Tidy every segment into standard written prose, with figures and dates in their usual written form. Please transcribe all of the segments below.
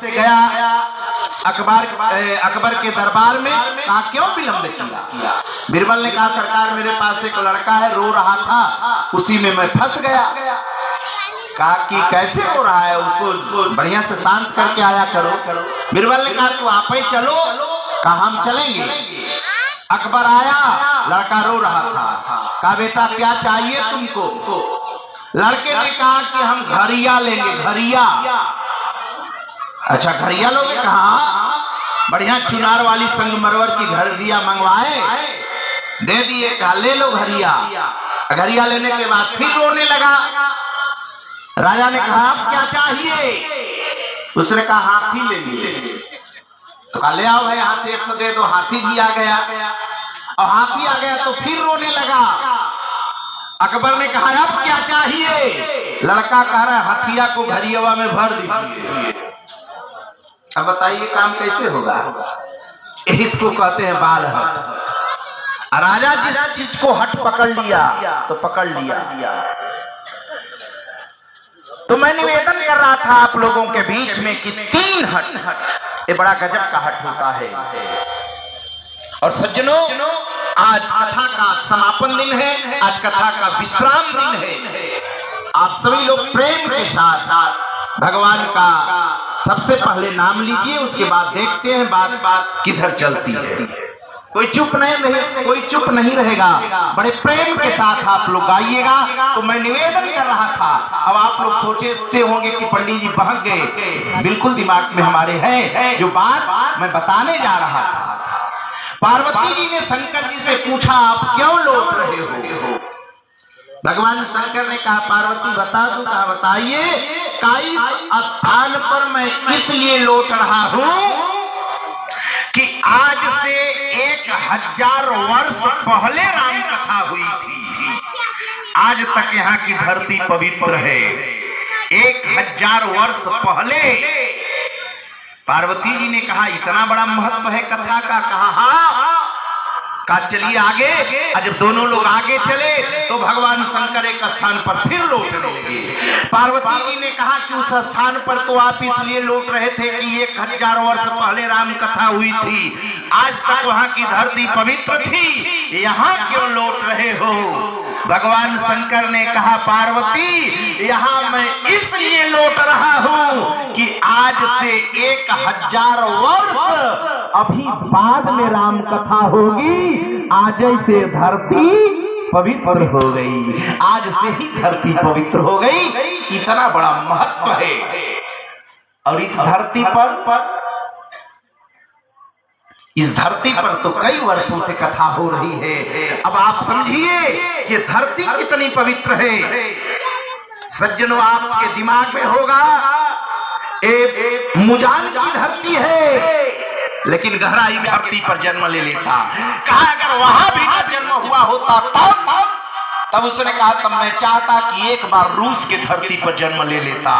से गया अकबर के दरबार में, कहा क्यों विलंब किया। बीरबल ने कहा सरकार मेरे पास एक लड़का है, रो रहा था, उसी में मैं फंस गया। कहा कि कैसे रो रहा है, उसको बढ़िया से शांत करके आया करो। बीरबल ने कहा तू आप ही चलो। कहा हम चलेंगे। अकबर आया, लड़का रो रहा था। कहा बेटा क्या चाहिए तुमको। लड़के ने कहा कि हम घड़िया लेंगे। घड़िया? अच्छा घड़िया लोगे? कहा बढ़िया चुनार वाली संगमरमर की घड़िया मंगवाए, दे दिए। कहा ले लो घड़िया। घड़िया लेने के बाद फिर रोने लगा। राजा ने कहा अब क्या चाहिए। उसने कहा हाथी लेंगे। तो कहा ले आओ भाई हाथी, एक तो दे दो। हाथी भी आ गया और हाथी आ गया तो फिर रोने लगा। अकबर ने कहा अब क्या चाहिए। लड़का कह रहा है हथिया को घड़िया में भर दीजिए। अब बताइए काम कैसे होगा। इसको कहते हैं बाल हट। राजा जिस चीज को हट पकड़ लिया तो पकड़ लिया। तो मैं निवेदन कर रहा था आप लोगों के बीच में कि 3 हट ये बड़ा गजब का हट होता है। और सज्जनों आज कथा का समापन दिन है, आज कथा का विश्राम दिन है। आप सभी लोग प्रेम के साथ साथ भगवान का सबसे पहले नाम लीजिए, उसके बाद देखते हैं बात किधर चलती है। कोई चुप नहीं रहेगा। बड़े प्रेम के साथ आप लोग गाइएगा। तो मैं निवेदन कर रहा था, अब आप लोग सोचते होंगे कि पंडित जी बहक गए। बिल्कुल दिमाग में हमारे है जो बात मैं बताने जा रहा था। पार्वती जी ने शंकर जी से पूछा आप क्यों लौट रहे हो। भगवान शंकर ने कहा पार्वती बता दूं। कहा बताइए। कई स्थान पर मैं इसलिए लौट रहा हूं कि आज से 1000 वर्ष पहले राम कथा हुई थी। आज तक यहाँ की धरती पवित्र है। 1000 वर्ष पहले पार्वती जी ने कहा इतना बड़ा महत्व है कथा का। कहा हाँ। कहा चलिए आगे। जब दोनों लोग आगे चले तो भगवान शंकर एक स्थान पर फिर लौटने लगे। पार्वती जी ने कहा कि उस स्थान पर तो आप इसलिए लौट रहे थे कि 1000 वर्ष पहले राम कथा हुई थी, आज तक वहां की धरती पवित्र थी, यहाँ क्यों लौट रहे हो। भगवान शंकर ने कहा पार्वती यहाँ मैं इसलिए लौट रहा हूं कि आज से 1000 वर्ष अभी बाद में राम कथा होगी। आज से धरती पवित्र हो गई। आज से ही धरती पवित्र हो गई। इतना बड़ा महत्व है। और इस धरती पर तो कई वर्षों से कथा हो रही है। अब आप समझिए कि धरती कितनी पवित्र है। सज्जनों आपके दिमाग में होगा मुजान की धरती है, लेकिन गहराई धरती पर जन्म ले लेता। कहा अगर वहां भी ना जन्म हुआ होता तब उसने कहा तब मैं चाहता कि एक बार रूस के धरती पर जन्म ले लेता।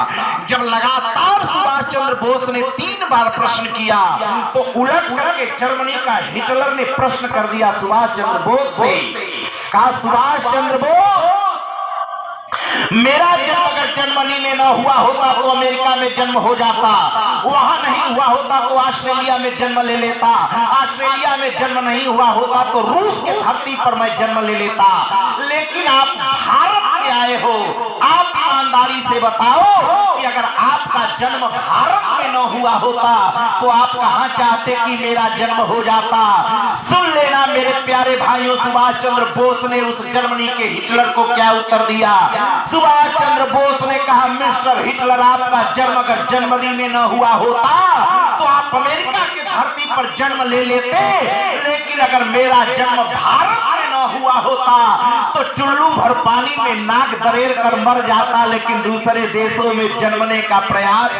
जब लगातार सुभाष चंद्र बोस ने 3 बार प्रश्न किया तो उलट करके जर्मनी का हिटलर ने प्रश्न कर दिया सुभाष चंद्र बोस से। कहा सुभाष चंद्र बोस मेरा जन्म अगर जर्मनी में न हुआ होता तो अमेरिका में जन्म हो जाता, वहां नहीं हुआ होता तो ऑस्ट्रेलिया में जन्म ले लेता, ऑस्ट्रेलिया में जन्म नहीं हुआ होता तो रूस की धरती पर मैं जन्म ले लेता। लेकिन आप भारत से आए हो, आप ईमानदारी से बताओ कि अगर आपका जन्म भारत में न हुआ होता तो आप कहां चाहते कि मेरा जन्म हो जाता। सुन लेना मेरे प्यारे भाइयों, सुभाष चंद्र बोस ने उस जर्मनी के हिटलर को क्या उत्तर दिया। सुभाष चंद्र बोस ने कहा मिस्टर हिटलर आपका जन्म अगर जर्मनी में न हुआ होता तो आप अमेरिका की धरती पर जन्म ले लेते, लेकिन अगर मेरा जन्म भारत में न हुआ होता तो चुल्लू भर पानी में नाक दरेर कर मर जाता, लेकिन दूसरे देशों में जन्मने का प्रयास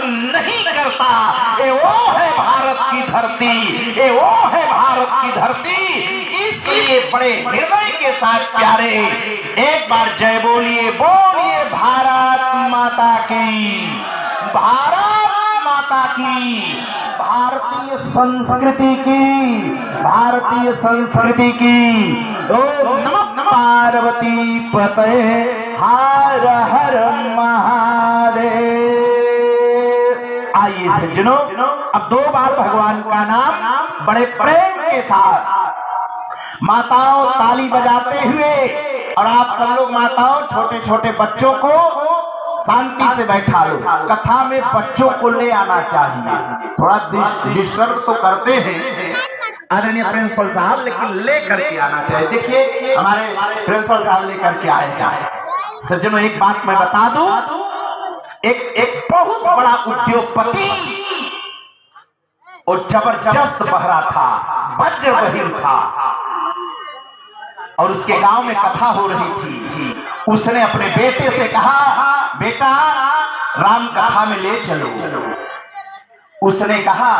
नहीं करता। ये वो है भारत की धरती, ये वो है भारत की धरती। इसलिए बड़े हृदय के साथ प्यारे एक बार जय बोलिए भारत माता की, भारत माता की, भारतीय संस्कृति की, भारतीय संस्कृति की। ओम नमः पार्वती पतये हर हर महादेव। आइए सज्जनों, अब 2 बार भगवान का नाम बड़े प्रेम के साथ माताओं ताली बजाते हुए, और आप सब लोग माताओं छोटे छोटे बच्चों को शांति से बैठा लो। कथा में बच्चों को ले आना चाहिए, थोड़ा डिस्टर्ब तो करते हैं आदरणीय प्रिंसिपल साहब, लेकिन ले करके आना चाहिए। देखिए हमारे प्रिंसिपल साहब लेकर के आएगा। सज्जनों एक बात मैं बता दूं, एक बहुत बड़ा उद्योगपति और जबरदस्त बहरा था, वज्र बहिर था, और उसके गांव में कथा हो रही थी। उसने अपने बेटे से कहा, बेटा राम कथा में ले चलो। उसने कहा,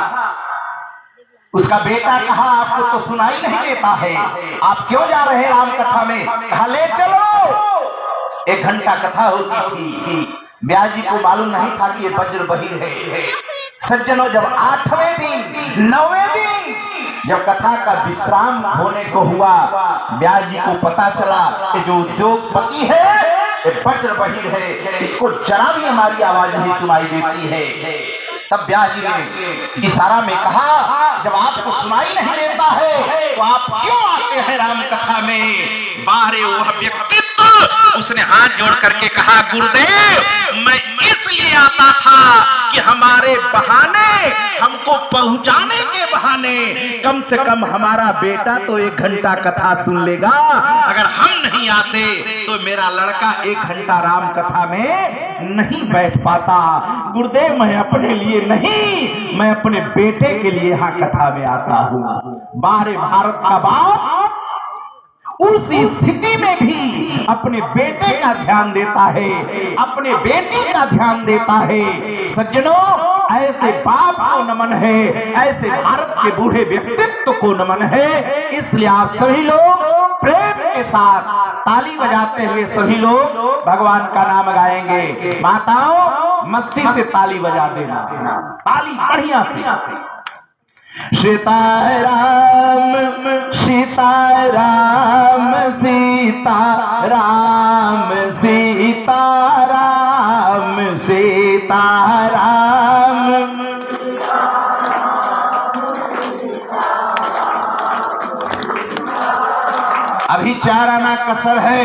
उसका बेटा कहा, आपको तो सुनाई नहीं देता है, आप क्यों जा रहे हैं राम कथा में? कहा ले चलो। 1 घंटा कथा होती थी। ब्यास जी को मालूम नहीं था कि ये वज्र बहिर है। सज्जनों जब 8वें दिन 9वें दिन जब कथा का विश्राम होने को हुआ, ब्यास जी को पता चला कि जो उद्योगपति है ये वज्र बहिर है, इसको जरा भी हमारी आवाज नहीं सुनाई देती है। तब ब्यास जी ने इशारा में कहा, जब आपको सुनाई नहीं देता है तो आप क्यों आते हैं राम कथा में? बाहरे वह व्यक्तित्व उसने हाथ जोड़ करके कहा, गुरुदेव मैं इसलिए आता था कि हमारे बहाने, हमको पहुंचाने के बहाने कम से कम हमारा बेटा तो 1 घंटा कथा सुन लेगा। अगर हम नहीं आते तो मेरा लड़का 1 घंटा राम कथा में नहीं बैठ पाता। गुरुदेव मैं अपने लिए नहीं, मैं अपने बेटे के लिए यहाँ कथा में आता हूँ। बाहरे भारत का बाप उस स्थिति में भी अपने बेटे का ध्यान देता है, अपने बेटी का ध्यान देता है। सज्जनों ऐसे बाप को नमन है, ऐसे भारत के बूढ़े व्यक्तित्व को नमन है। इसलिए आप सभी लोग प्रेम के साथ ताली बजाते हुए सभी लोग भगवान का नाम गाएंगे। माताओं मस्ती से ताली बजा देना, ताली बढ़िया से। सीताराम सीताराम सीताराम सीताराम सीताराम। अभी 4 आना कसर है,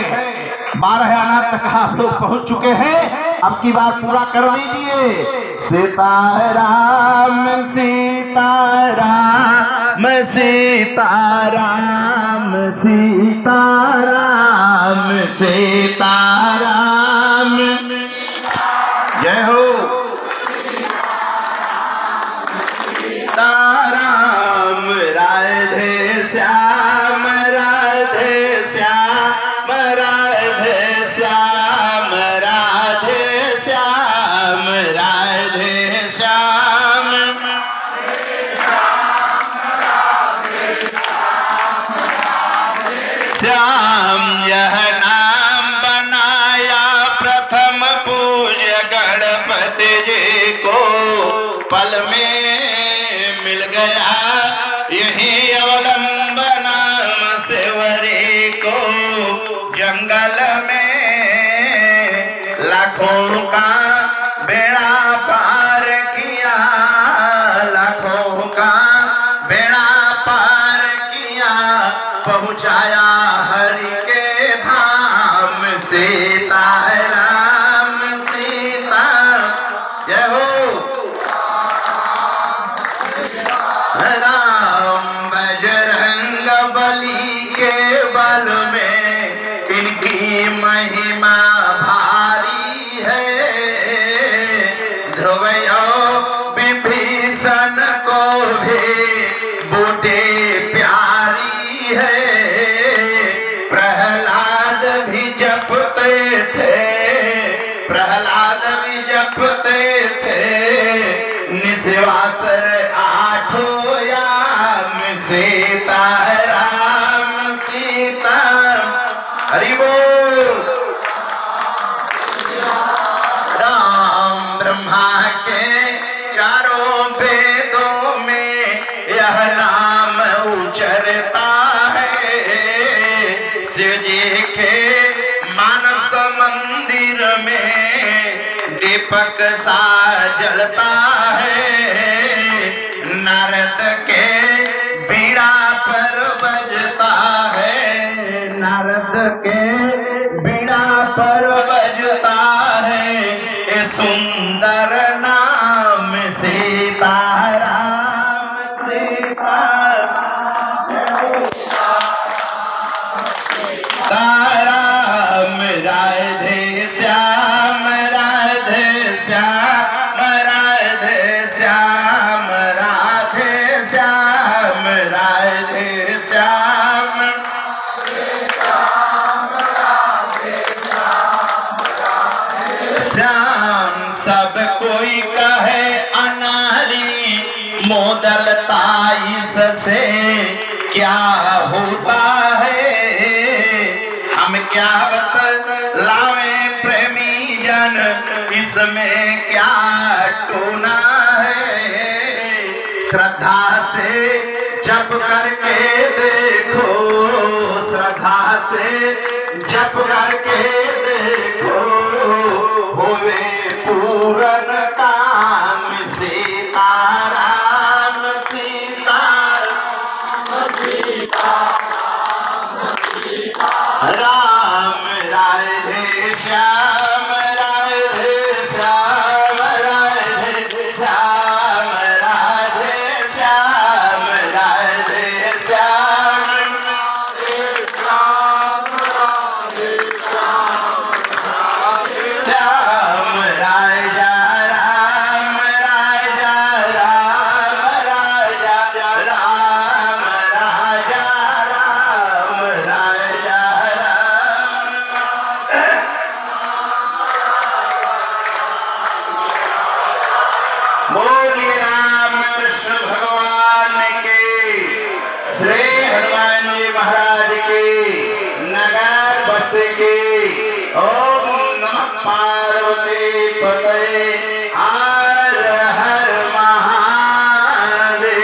12 आना तक आप लोग पहुंच चुके हैं। अब की बात पूरा कर दीजिए। सीताराम सीताराम सीताराम सीताराम सीताराम। जय हो। सीताराम राधे श्याम राधे श्याम राधे श्याम राधे श्याम राधे श्याम। श्याम यह नाम बनाया प्रथम पूज्य गणपति जी को, पल में मिल गया यही अवलंबना सेवरी को। जंगल में लाखों का बेड़ा पार किया, लाखों का बेड़ा पार किया, पहुंचाया हरि के धाम। सीताराम सीता। जय हो। राम बजरंग बली के बल में इनकी महिमा भारी है। ध्रुव विभीषण को भी बूटे प्यारी है। प्रहलाद भी जपते थे, प्रहलाद भी जपते थे निस्वासर 8 याम। सीताराम सीता। हरि बोल। राम ब्रह्मा के 4 वेदों में यह नाम उच्चरता है। शिव जी के मानस मंदिर में दीप दीपक सा जलता है, नारद के बीड़ा पर बजता है, नारद के बीड़ा पर बजता है, ये सुंदर नाम सीताराम सीताराम, राधे श्याम राधे श्याम राधे श्याम राधे श्याम राधे श्याम, श्याम सब कोई कहे अनारी, मोदलता इससे क्या होता है, हम क्या बतलावे प्रेमी जन, इसमें क्या टोना है, श्रद्धा से जप करके देखो, श्रद्धा से जप करके देखो, होवे पूरन काम सीताराम सीताराम राम, राधे श्याम राधे श्याम राधे श्याम राधे श्याम राधे श्याम, श्याम राजा राम राजा राम राजा राम राजा राम राजा राम। बोलिए राम कृष्ण भगवान के, श्री हनुमान जी महाराज के, नगर बस के। ओम नमः पार्वती पतये, हर हर महादेव।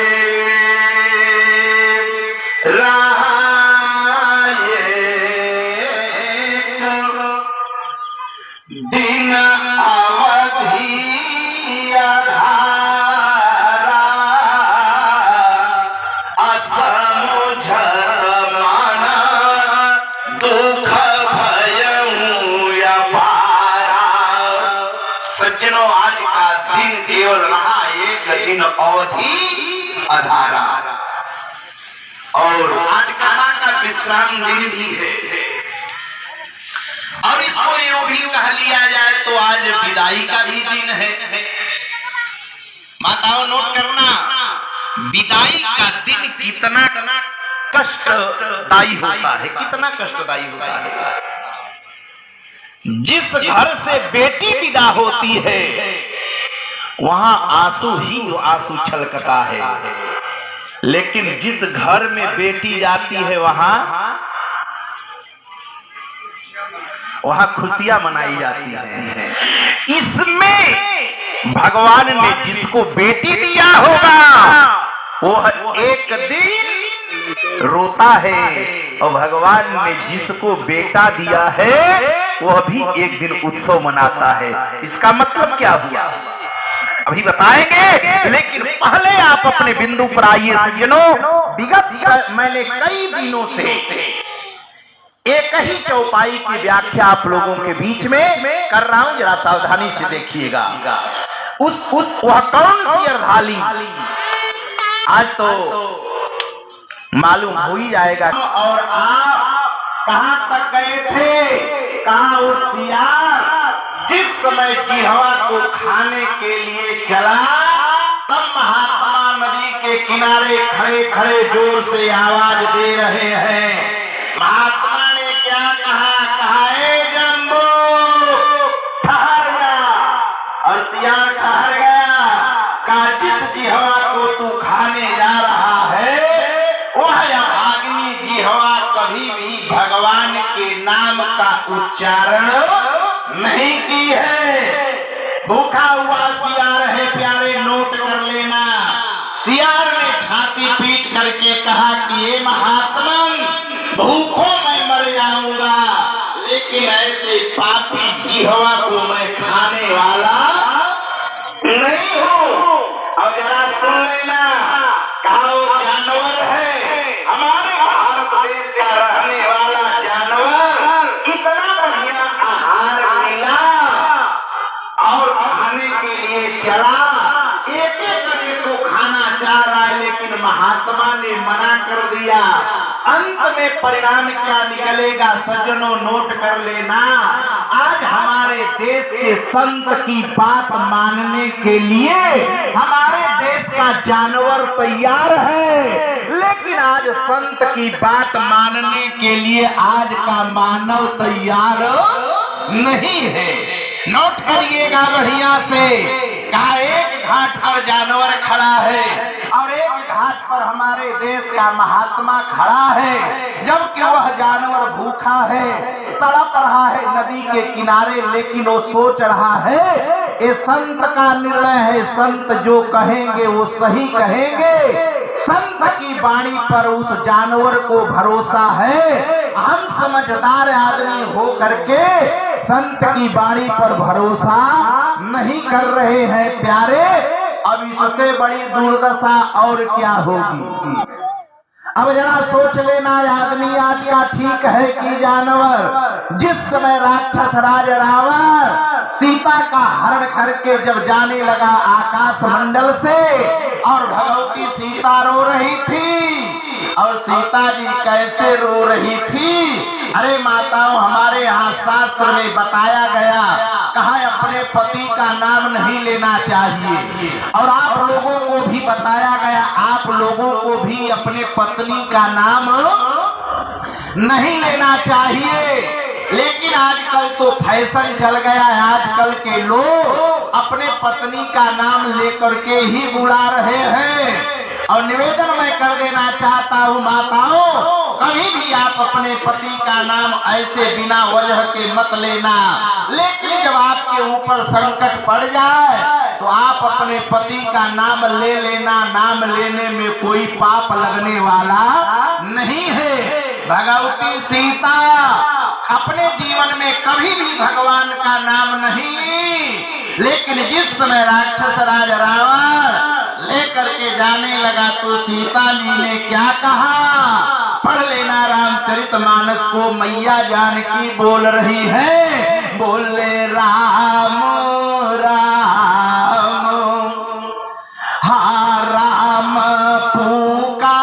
रहाये दिन अवधि अधारा, असमुझ मन दुख भयऊ अपारा। सज्जनों, आज का दिन केवल रहा एक दिन अवधि अधारा, और आज का विश्राम दिन भी है, और इसको यूं भी कह लिया जाए तो आज विदाई का भी दिन है। माताओं नोट करना, विदाई का दिन कितना कष्टदायी होता है, कितना कष्टदायी होता है। जिस घर से बेटी विदा होती है वहां आंसू ही आंसू छलकता है, लेकिन जिस घर में बेटी जाती है वहां खुशियां मनाई जाती हैं। इसमें भगवान ने जिसको बेटी दिया होगा वो एक दिन रोता है, और भगवान ने जिसको बेटा दिया है वह भी एक दिन उत्सव मनाता है। इसका मतलब क्या हुआ अभी बताएंगे, लेकिन पहले आप अपने बिंदु पर आइए सज्जनों। विगत मैंने कई दिनों से एक ही चौपाई की व्याख्या आप लोगों के बीच में कर रहा हूं, जरा सावधानी से देखिएगा। वह कौन सी अर्धाली आज तो मालूम हो ही जाएगा। और आप कहां तक गए थे, कहां वो सियार जिस समय जिह्वा को खाने के लिए चला, तब महात्मा नदी के किनारे खड़े खड़े जोर से आवाज दे रहे हैं। महात्मा ने क्या कहा, ए जम्बो ठहर जा, और सियार ठहर गया। कहा जिस जिह्वा को तू खाने जा रहा है वह अभागिनी जिह्वा कभी भी भगवान के नाम का उच्चारण नहीं की है। भूखा हुआ सियार है प्यारे, नोट कर लेना। सियार ने छाती पीट करके कहा कि ये महात्मन, भूखों मैं मर जाऊंगा, लेकिन लेकिन ऐसे पापी जिहवा को मैं खाने वाला नहीं हूँ। और जरा सुन लेना, कहा वो जानवर है, हमारे भारत देश का रहने वाला जानवर इतना बढ़िया आहार मिला और खाने के लिए चला, एक एक करके तो खाना चाह रहा है, लेकिन महात्मा ने मना कर दिया। अंत में परिणाम क्या निकलेगा सज्जनों, नोट कर लेना। आज हमारे देश के संत की बात मानने के लिए हमारे देश का जानवर तैयार है, लेकिन आज संत की बात मानने के लिए आज का मानव तैयार नहीं है। नोट करिएगा बढ़िया से, कहा एक घाट पर जानवर खड़ा है और एक घाट पर हमारे देश का महात्मा खड़ा है, जबकि वह जानवर भूखा है, तड़प रहा है नदी के किनारे, लेकिन वो सोच रहा है ये संत का निर्णय है, संत जो कहेंगे वो सही कहेंगे। संत की वाणी पर उस जानवर को भरोसा है। हम समझदार आदमी हो करके संत की वाणी पर भरोसा नहीं कर रहे हैं प्यारे। अब इससे बड़ी दुर्दशा और क्या होगी। अब जरा सोच लेना, आदमी आज का ठीक है कि जानवर। जिस समय राक्षस राज रावण सीता का हरण करके जब जाने लगा आकाश मंडल से, और भगवती सीता रो रही थी, और सीता जी कैसे रो रही थी। अरे माताओं, हमारे यहाँ शास्त्र में बताया गया, कहा अपने पति का नाम नहीं लेना चाहिए, और आप लोगों को भी बताया गया आप लोगों को भी अपने पत्नी का नाम नहीं लेना चाहिए। लेकिन आजकल तो फैशन चल गया है, आजकल के लोग अपने पत्नी का नाम लेकर के ही बुला रहे हैं। और निवेदन मैं कर देना चाहता हूँ माताओं, कभी भी आप अपने पति का नाम ऐसे बिना वजह के मत लेना। लेकिन जब आपके ऊपर संकट पड़ जाए तो आप अपने पति का नाम ले लेना, नाम लेने में कोई पाप लगने वाला नहीं है। भगवती सीता अपने जीवन में कभी भी भगवान का नाम नहीं ली, लेकिन जिस समय राक्षस राज रावण लेकर के जाने लगा तो सीता जी ने क्या कहा, पढ़ लेना रामचरितमानस को। मैया जानकी बोल रही है, बोले राम राम, हाँ राम पुकारी।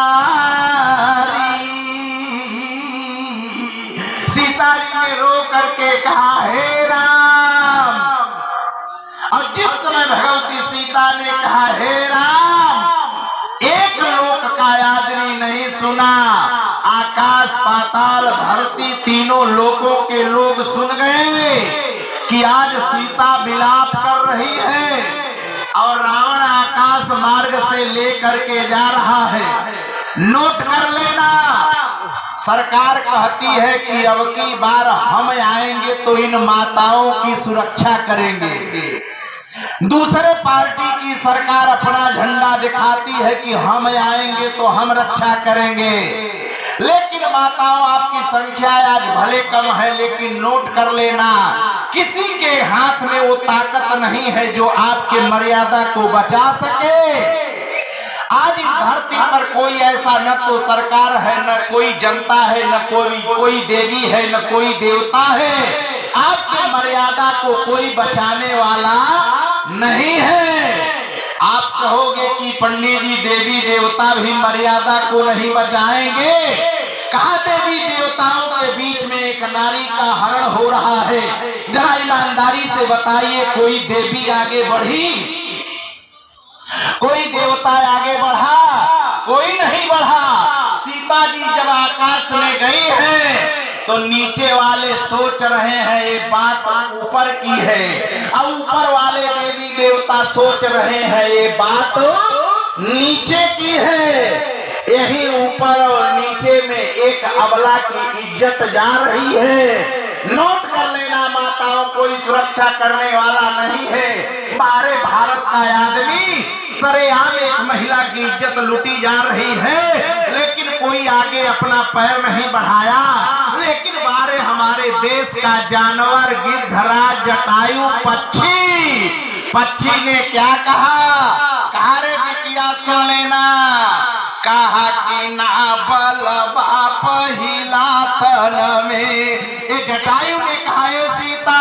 सीता जी ने रो करके कहा हे राम, और जिस समय भगवती सीता ने कहा हे राम, एक लोक का आदमी नहीं सुना, आकाश पाताल धरती तीनों लोकों के लोग सुन गए कि आज सीता विलाप कर रही है और रावण आकाश मार्ग से लेकर के जा रहा है। नोट कर लेना, सरकार कहती है कि अब की बार हम आएंगे तो इन माताओं की सुरक्षा करेंगे। दूसरे पार्टी की सरकार अपना झंडा दिखाती है कि हम आएंगे तो हम रक्षा करेंगे। लेकिन माताओं, आपकी संख्या आज भले कम है, लेकिन नोट कर लेना, किसी के हाथ में वो ताकत नहीं है जो आपके मर्यादा को बचा सके। आज इस धरती पर कोई ऐसा न तो सरकार है, न कोई जनता है, न कोई देवी है, न कोई देवता है। आपकी मर्यादा को कोई बचाने वाला नहीं है। आप कहोगे कि पंडित जी देवी देवता भी मर्यादा को नहीं बचाएंगे। कहा देवी देवताओं के बीच में एक नारी का हरण हो रहा है, जरा ईमानदारी से बताइए, कोई देवी आगे बढ़ी, कोई देवता आगे बढ़ा? कोई नहीं बढ़ा। सीता जी जब आकाश में गई है तो नीचे वाले सोच रहे हैं ये बात ऊपर की है, और ऊपर वाले देवी देवता सोच रहे हैं ये बात नीचे की है। यही ऊपर और नीचे में एक अबला की इज्जत जा रही है। नोट कर लेना माताओं, कोई सुरक्षा करने वाला नहीं है। हमारे भारत का आदमी सरेआम एक महिला महिला की इज्जत लूटी जा रही है, लेकिन कोई आगे अपना पैर नहीं बढ़ाया। लेकिन बारे हमारे देश का जानवर गिद्धराज जटायु पक्षी ने क्या कहा रे बिटिया सुन लेना, कहा कि ना बलवा पहिला तन में। ये जटायु ने कहा है सीता,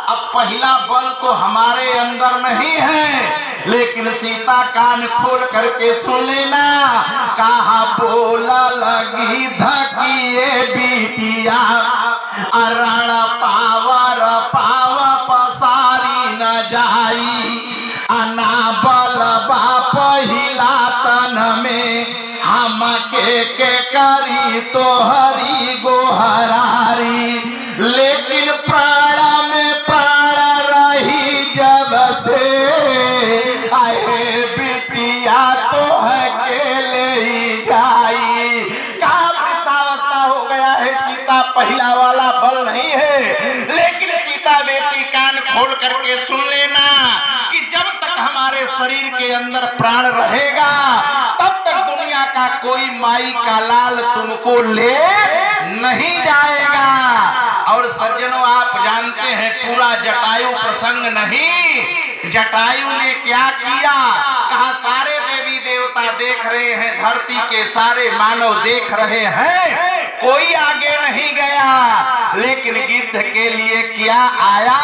अब पहला बल तो हमारे अंदर नहीं है, लेकिन सीता कान खोल करके सुन लेना, कहा बोला लगी धकिए बिटिया अरण पावर पाव पसारी न जाई, अना बलबा पहिला तन में हम के करी तो हरी गोहरारी। लेकिन प्राण में प्राण रही जब से आए बिटिया तो अकेले ही जाई। कहा वृद्धावस्था हो गया है, सीता पहला वाला बल नहीं है। लेकिन सीता बेटी कान खोल करके सुन लेना कि जब तक हमारे शरीर के अंदर प्राण रहेगा तब तक दुनिया का कोई माई का लाल तुमको ले नहीं जाएगा। और सज्जनों आप जानते हैं पूरा जटायु प्रसंग नहीं, जटायु ने क्या किया, कहा सारे देवी देवता देख रहे हैं, धरती के सारे मानव देख रहे हैं, कोई आगे नहीं गया। लेकिन गिद्ध के लिए क्या आया,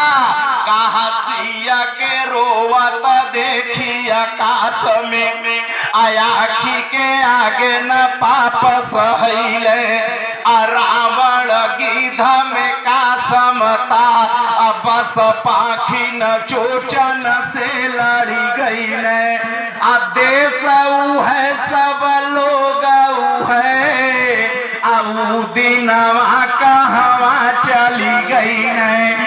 कहा सिया के रोवत देखी आकाश में, आयाखी के आगे न पाप सहैले, रावण गिद्ध में का समता, बस पाखी न चोचन से लड़ी गई ने। देश है सब लोग है, अब दिनवा कहवा चली गई ने।